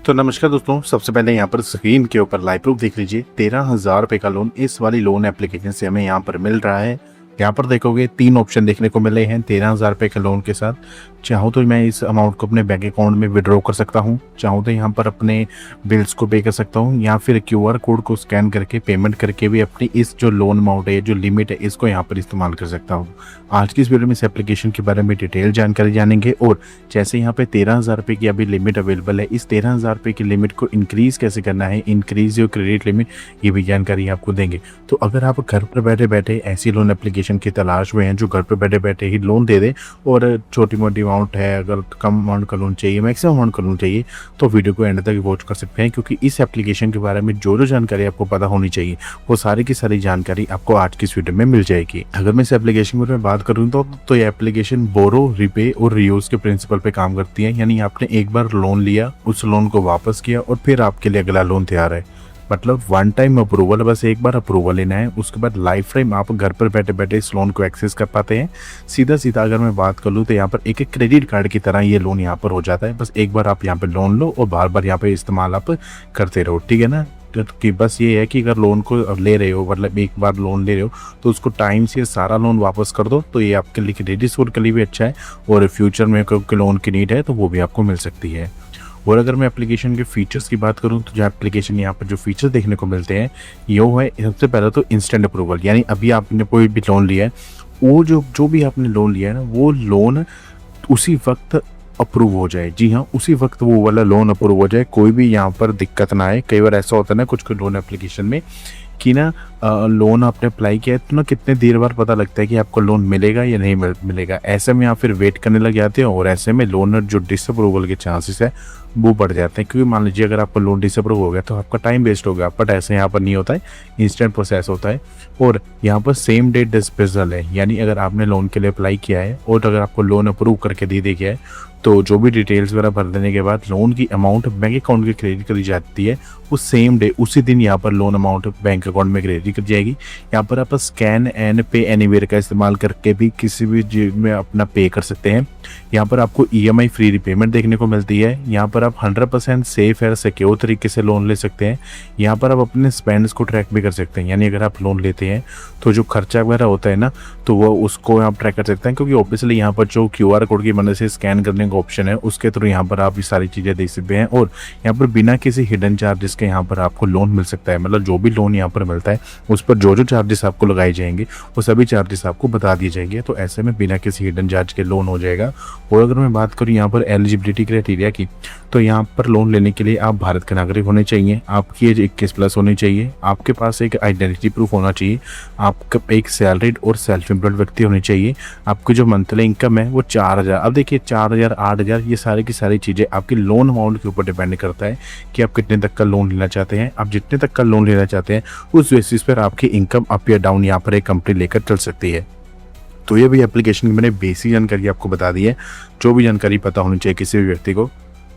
तो नमस्कार दोस्तों, सबसे पहले यहाँ पर स्क्रीन के ऊपर लाइव प्रूफ देख लीजिए। 13,000 रुपये का लोन इस वाली लोन एप्लीकेशन से हमें यहाँ पर मिल रहा है। यहाँ पर देखोगे 3 ऑप्शन देखने को मिले हैं 13,000 रुपये के लोन के साथ। चाहूँ तो मैं इस अमाउंट को अपने बैंक अकाउंट में विड्रॉ कर सकता हूँ, चाहूँ तो यहाँ पर अपने बिल्स को पे कर सकता हूँ, या फिर QR कोड को स्कैन करके पेमेंट करके भी अपनी इस जो लोन अमाउंट है, जो लिमिट है, इसको यहाँ पर इस्तेमाल कर सकता हूँ। आज की इस वीडियो में इस एप्लीकेशन के बारे में डिटेल जानकारी जानेंगे और जैसे यहाँ पे 13,000 रुपये की अभी लिमिट अवेलेबल है, इस 13,000 रुपये की लिमिट को इंक्रीज़ कैसे करना है, इंक्रीज योर क्रेडिट लिमिट, ये भी जानकारी आपको देंगे। तो अगर आप घर पर बैठे बैठे ऐसी लोन एप्लीकेशन की तलाश में हैं जो घर पर बैठे बैठे ही लोन दे दे और छोटी मोटी अमाउंट है, अगर कम अमाउंट का लोन चाहिए, मैक्सिमम अमाउंट का लोन चाहिए, तो वीडियो को एंड तक वॉच कर सकते हैं, क्योंकि इस एप्लीकेशन के बारे में जो जानकारी आपको पता होनी चाहिए वो सारी की सारी जानकारी आपको आज की इस वीडियो में मिल जाएगी। अगर मैं इस एप्लीकेशन के बारे में बात करूँ तो ये एप्लीकेशन बोरो, रिपे और रियूज के प्रिंसिपल पे काम करती है। यानी आपने एक बार लोन लिया, उस लोन को वापस किया और फिर आपके लिए अगला लोन तैयार है। मतलब वन टाइम अप्रूवल, बस एक बार अप्रूवल लेना है, उसके बाद लाइफ टाइम आप घर पर बैठे बैठे इस लोन को एक्सेस कर पाते हैं। सीधा सीधा अगर मैं बात कर लूँ तो यहाँ पर एक क्रेडिट कार्ड की तरह ये लोन यहाँ पर हो जाता है। बस एक बार आप यहाँ पे लोन लो और बार बार यहाँ पे इस्तेमाल आप करते रहो, ठीक है ना। कि बस ये है कि अगर लोन को ले रहे हो, मतलब एक बार लोन ले रहे हो तो उसको टाइम से सारा लोन वापस कर दो, तो ये आपके लिए क्रेडिट स्कोर के लिए भी अच्छा है और फ्यूचर में कोई लोन की नीड है तो वो भी आपको मिल सकती है। और अगर मैं एप्लीकेशन के फीचर्स की बात करूं तो जो एप्लीकेशन यहाँ पर जो फीचर्स देखने को मिलते हैं ये है, सबसे पहले तो इंस्टेंट अप्रूवल। यानी अभी आपने कोई भी लोन लिया है, वो जो भी आपने लोन लिया है ना, वो लोन उसी वक्त अप्रूव हो जाए। जी हाँ, उसी वक्त वो वाला लोन अप्रूव हो जाए, कोई भी यहाँ पर दिक्कत ना आए। कई बार ऐसा होता है ना कुछ लोन एप्लीकेशन में कि ना लोन आपने अप्लाई किया है तो ना कितने देर बाद पता लगता है कि आपको लोन मिलेगा या नहीं मिलेगा। ऐसे में आप फिर वेट करने लग जाते हो और ऐसे में लोन जो डिसअप्रूवल के चांसेस है वो बढ़ जाते हैं। क्योंकि मान लीजिए अगर आपका लोन डिसअप्रूव हो गया तो आपका टाइम वेस्ट हो गया, बट ऐसे यहाँ पर नहीं होता है, इंस्टेंट प्रोसेस होता है। और यहाँ पर सेम डे डिस्पेजल है, यानी अगर आपने लोन के लिए अप्लाई किया है और अगर आपको लोन अप्रूव करके दे दिया गया है तो जो भी डिटेल्स वगैरह भर देने के बाद लोन की अमाउंट बैंक अकाउंट में क्रेडिट करी जाती है। उस सेम डे, उसी दिन यहाँ पर लोन अमाउंट बैंक अकाउंट में क्रेडिट कर जाएगी। यहाँ पर आप स्कैन एंड पे एनीवेयर का इस्तेमाल करके भी किसी भी चीज में अपना पे कर सकते हैं। यहाँ पर आपको EMI फ्री रिपेमेंट देखने को मिलती है। यहाँ पर आप 100% सेफ और सिक्योर तरीके से लोन ले सकते हैं। यहाँ पर आप अपने स्पेंड्स को ट्रैक भी कर सकते हैं, यानी अगर आप लोन लेते हैं तो जो खर्चा वगैरह होता है ना, तो वो उसको आप ट्रैक कर सकते हैं। क्योंकि ऑब्वियसली यहाँ पर जो QR कोड की मदद से स्कैन करने का ऑप्शन है, उसके थ्रू यहाँ पर आप ये सारी चीज़ें देख सकते हैं। और यहाँ पर बिना किसी हिडन चार्जेस के यहाँ पर आपको लोन मिल सकता है। मतलब जो भी लोन यहाँ पर मिलता है उस पर जो चार्जेस आपको लगाए जाएंगे वो सभी चार्जेस आपको बता दिए जाएंगे। तो ऐसे में बिना किसी हिडन चार्ज के लोन हो जाएगा। और अगर मैं बात करूँ यहाँ पर एलिजिबिलिटी क्राइटेरिया की, तो यहाँ पर लोन लेने के लिए आप भारत के नागरिक होने चाहिए, आपकी एज 21+ होनी चाहिए, आपके पास एक आइडेंटिटी प्रूफ होना चाहिए, आपका एक सैलरीड और सेल्फ एम्प्लॉयड व्यक्ति होनी चाहिए, आपकी जो मंथली इनकम है वो 4,000। अब देखिए 4,000, 8,000, ये सारी की सारी चीज़ें आपकी लोन अमाउंट के ऊपर डिपेंड करता है कि आप कितने तक का लोन लेना चाहते हैं। आप जितने तक का लोन लेना चाहते हैं उस बेसिस पर आपकी इनकम अप या डाउन यहाँ पर एक कंपनी लेकर चल सकती है। तो ये भी एप्लीकेशन की मैंने बेसिक जानकारी आपको बता दी है, जो भी जानकारी पता होनी चाहिए किसी भी व्यक्ति को।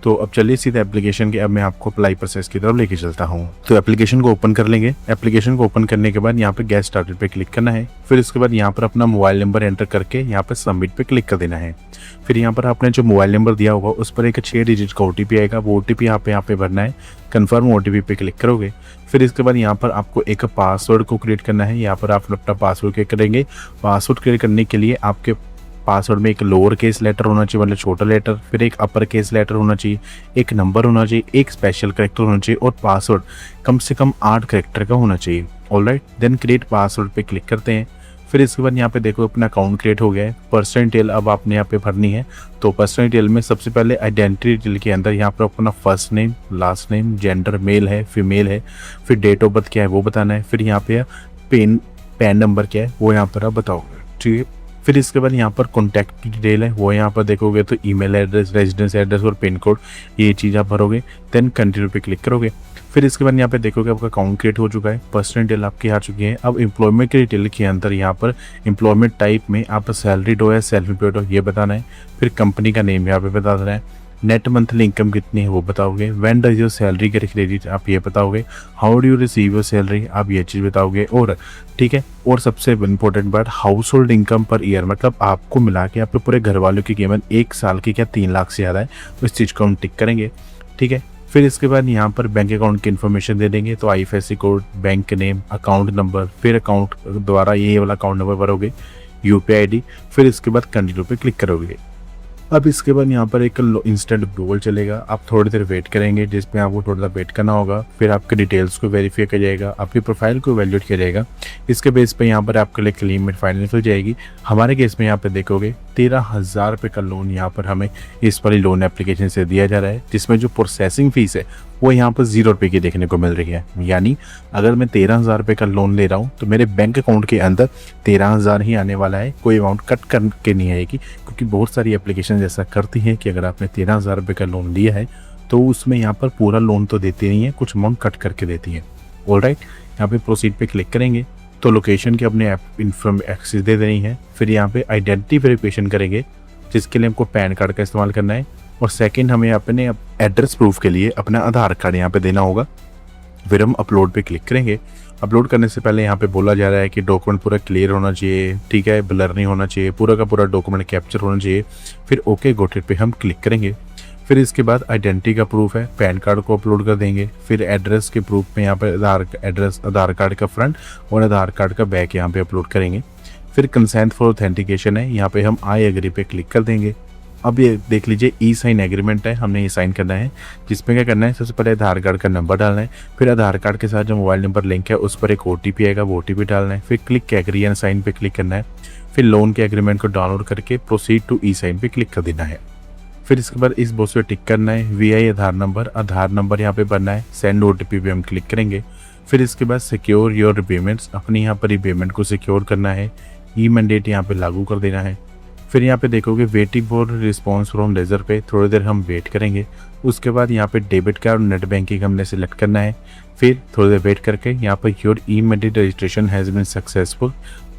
तो अब चलिए सीधे एप्लीकेशन के, अब मैं आपको अप्लाई प्रोसेस की तरफ लेके चलता हूँ। तो एप्लीकेशन को ओपन कर लेंगे। एप्लीकेशन को ओपन करने के बाद यहाँ पे गेट स्टार्टेड पे क्लिक करना है। फिर इसके बाद यहाँ पर अपना मोबाइल नंबर एंटर करके यहाँ पर सबमिट पे क्लिक कर देना है। फिर यहाँ पर आपने जो मोबाइल नंबर दिया होगा उस पर एक 6 डिजिट का OTP आएगा, वो OTP आप यहाँ पे भरना है। कन्फर्म OTP पे क्लिक करोगे। फिर इसके बाद यहाँ पर आपको एक पासवर्ड को क्रिएट करना है। यहाँ पर आप अपना पासवर्ड क्रिएट करेंगे। पासवर्ड क्रिएट करने के लिए आपके पासवर्ड में एक लोअर केस लेटर होना चाहिए, मतलब छोटा लेटर, फिर एक अपर केस लेटर होना चाहिए, एक नंबर होना चाहिए, एक स्पेशल कैरेक्टर होना चाहिए और पासवर्ड कम से कम 8 कैरेक्टर का होना चाहिए। ऑलराइट, देन क्रिएट पासवर्ड पे क्लिक करते हैं। फिर इसके बाद यहाँ पे देखो अपना अकाउंट क्रिएट हो गया है। पर्सनल डिटेल अब आपने यहाँ पे भरनी है। तो पर्सनल डिटेल में सबसे पहले आइडेंटिटी डिटेल के अंदर यहाँ पर अपना first name, last name, gender male है फीमेल है, फिर डेट ऑफ बर्थ क्या है वो बताना है। फिर यहाँ पे पैन नंबर क्या है वो यहाँ पर आप बताओगे, ठीक है। फिर इसके बाद यहाँ पर कॉन्टैक्ट की डिटेल है वो यहाँ पर देखोगे तो ईमेल एड्रेस, रेजिडेंस एड्रेस और पिन कोड, ये चीज़ आप भरोगे। देन कंटिन्यू पे क्लिक करोगे। फिर इसके बाद यहाँ पे देखोगे आपका अकाउंट क्रिएट हो चुका है, पर्सनल डिटेल आपकी आ चुकी है। अब एम्प्लॉयमेंट की डिटेल के अंदर यहाँ पर एम्प्लॉयमेंट टाइप में आप सैलरीड हो या सेल्फ एम्प्लॉयड हो ये बताना है। फिर कंपनी का नेम यहाँ पे बता देना है। नेट मंथली इनकम कितनी है वो बताओगे। When does your salary gate credit आप ये बताओगे। How do you receive your salary आप ये चीज़ बताओगे। और ठीक है, और सबसे इम्पोर्टेंट बात house hold income per year, मतलब आपको मिला के आपके पूरे घर वालों की कीमत 1 साल की क्या 3 लाख से ज़्यादा है, तो इस चीज़ को हम टिक करेंगे। ठीक है, फिर इसके बाद यहाँ पर बैंक अकाउंट की इन्फॉर्मेशन दे देंगे, तो IFSC code, bank name, account number, फिर अकाउंट द्वारा ये वाला अकाउंट नंबर भरोगे, यूपीआई आईडी, फिर इसके बाद कंटिन्यू पे क्लिक करोगे। अब इसके बाद यहाँ पर एक इंस्टेंट अप्रूवल चलेगा, आप थोड़ी देर वेट करेंगे जिसमें आपको थोड़ा सा वेट करना होगा। फिर आपके डिटेल्स को वेरीफाई किया जाएगा, आपकी प्रोफाइल को वैल्यूएट किया जाएगा। इसके बेस पे यहाँ पर आपके लिए क्लेम में फाइनल हो जाएगी। हमारे केस में यहाँ पे देखोगे 13,000 रुपये का लोन यहाँ पर हमें इस वाली लोन एप्लीकेशन से दिया जा रहा है, जिसमें जो प्रोसेसिंग फीस है वो यहाँ पर 0 रुपये की देखने को मिल रही है। यानी अगर मैं 13,000 रुपये का लोन ले रहा हूँ तो मेरे बैंक अकाउंट के अंदर 13,000 ही आने वाला है, कोई अमाउंट कट करके नहीं आएगी। क्योंकि बहुत सारी एप्लीकेशन ऐसा करती हैं कि अगर आपने 13,000 रुपये का लोन लिया है तो उसमें यहाँ पर पूरा लोन तो देती नहीं है, कुछ अमाउंट कट करके देती है। ऑलराइट, यहाँ पे प्रोसीड पे क्लिक करेंगे तो लोकेशन की अपने ऐप एक्सेस दे देनी है। फिर यहाँ पे आइडेंटिटी वेरिफिकेशन करेंगे, जिसके लिए हमको पैन कार्ड का इस्तेमाल करना है। और सेकंड, हमें अपने एड्रेस प्रूफ के लिए अपना आधार कार्ड यहाँ पे देना होगा। फिर हम अपलोड पे क्लिक करेंगे। अपलोड करने से पहले यहाँ पे बोला जा रहा है कि डॉक्यूमेंट पूरा क्लियर होना चाहिए, ठीक है, ब्लर नहीं होना चाहिए, पूरा का पूरा डॉक्यूमेंट कैप्चर होना चाहिए। फिर ओके गॉट इट पे हम क्लिक करेंगे। फिर इसके बाद आइडेंटिटी का प्रूफ है, पैन कार्ड को अपलोड कर देंगे। फिर एड्रेस के प्रूफ में यहाँ पे आधार कार्ड का फ्रंट और आधार कार्ड का बैक यहाँ पे अपलोड करेंगे। फिर कंसेंट फॉर ऑथेंटिकेशन है, यहाँ पे हम आई एग्री पे क्लिक कर देंगे। अब ये देख लीजिए ई साइन एग्रीमेंट है, हमने ये साइन करना है, जिसमें क्या करना है, सबसे पहले आधार कार्ड का नंबर डालना है। फिर आधार कार्ड के साथ जो मोबाइल नंबर लिंक है उस पर एक ओटीपी आएगा, वो ओटीपी डालना है। फिर क्लिक एग्री एंड साइन पे क्लिक करना है। फिर लोन के एग्रीमेंट को डाउनलोड करके प्रोसीड टू ई साइन पे क्लिक कर देना है। फिर इसके बाद इस बॉक्स पे टिक करना है, वीआई आधार नंबर यहाँ पे भरना है। सेंड ओटीपी पे हम क्लिक करेंगे। फिर इसके बाद सिक्योर योर रिपेमेंट्स, अपनी यहाँ पर रिपेमेंट को सिक्योर करना है। ई मैंडेट यहाँ पे लागू कर देना है। फिर यहाँ पे देखोगे waiting for response from ledger पे, थोड़ी देर हम वेट करेंगे। उसके बाद यहाँ पे डेबिट कार्ड और नेट बैंकिंग हमने सिलेक्ट करना है। फिर थोड़ी देर वेट करके यहाँ पर your e mandate registration has been successful,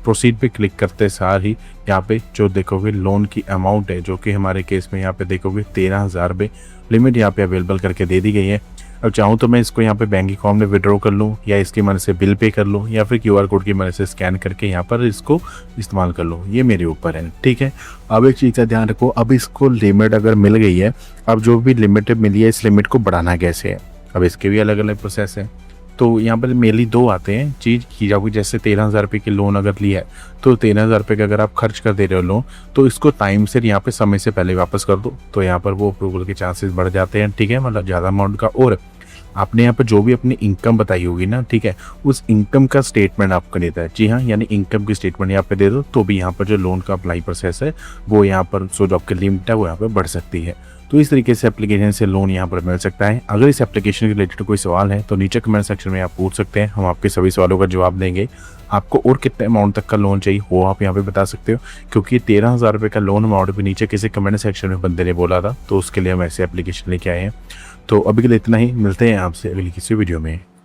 proceed पे क्लिक करते सार ही यहाँ पे जो देखोगे लोन की अमाउंट है, जो कि हमारे केस में यहाँ पे देखोगे 13,000 रुपये लिमिट यहाँ पे अवेलेबल करके दे दी गई है। अब चाहूँ तो मैं इसको यहाँ पे बैंक अकाउंट में विड्रॉ कर लूँ, या इसकी मदद से बिल पे कर लूँ, या फिर क्यूआर कोड की मदद से स्कैन करके यहाँ पर इसको इस्तेमाल कर लूँ, ये मेरे ऊपर है, ठीक है। अब एक चीज़ का ध्यान रखो, अब इसको लिमिट अगर मिल गई है, अब जो भी लिमिट मिली है इस लिमिट को बढ़ाना कैसे है, अब इसके भी अलग अलग प्रोसेस है। तो यहाँ पर मेनली दो आते हैं चीज़ की जाओगे, जैसे 13,000 रुपये की लोन अगर लिया है तो 13,000 रुपये का अगर आप खर्च कर दे रहे हो लोन, तो इसको टाइम से यहाँ पे समय से पहले वापस कर दो, तो यहाँ पर वो अप्रूवल के चांसेस बढ़ जाते हैं, ठीक है, मतलब ज़्यादा अमाउंट का। और आपने यहाँ पर जो भी अपनी इनकम बताई होगी ना, ठीक है, उस इनकम का स्टेटमेंट आपको देता है, जी हाँ, यानी इनकम की स्टेटमेंट यहाँ पे दे दो, तो भी यहाँ पर जो लोन का अप्लाई प्रोसेस है वो यहाँ पर जो आपकी लिमिट है वो यहाँ पर बढ़ सकती है। तो इस तरीके से एप्लीकेशन से लोन यहाँ पर मिल सकता है। अगर इस एप्लीकेशन के रिलेटेड कोई सवाल है तो नीचे कमेंट सेक्शन में आप पूछ सकते हैं, हम आपके सभी सवालों का जवाब देंगे। आपको और कितने अमाउंट तक का लोन चाहिए वो आप यहाँ पे बता सकते हो, क्योंकि 13,000 रुपये का लोन अमाउंट भी नीचे किसी कमेंट सेक्शन में बंदे ने बोला था, तो उसके लिए हम ऐसे एप्लीकेशन लेके आए हैं। तो अभी के लिए इतना ही, मिलते हैं आपसे अगली किसी वीडियो में।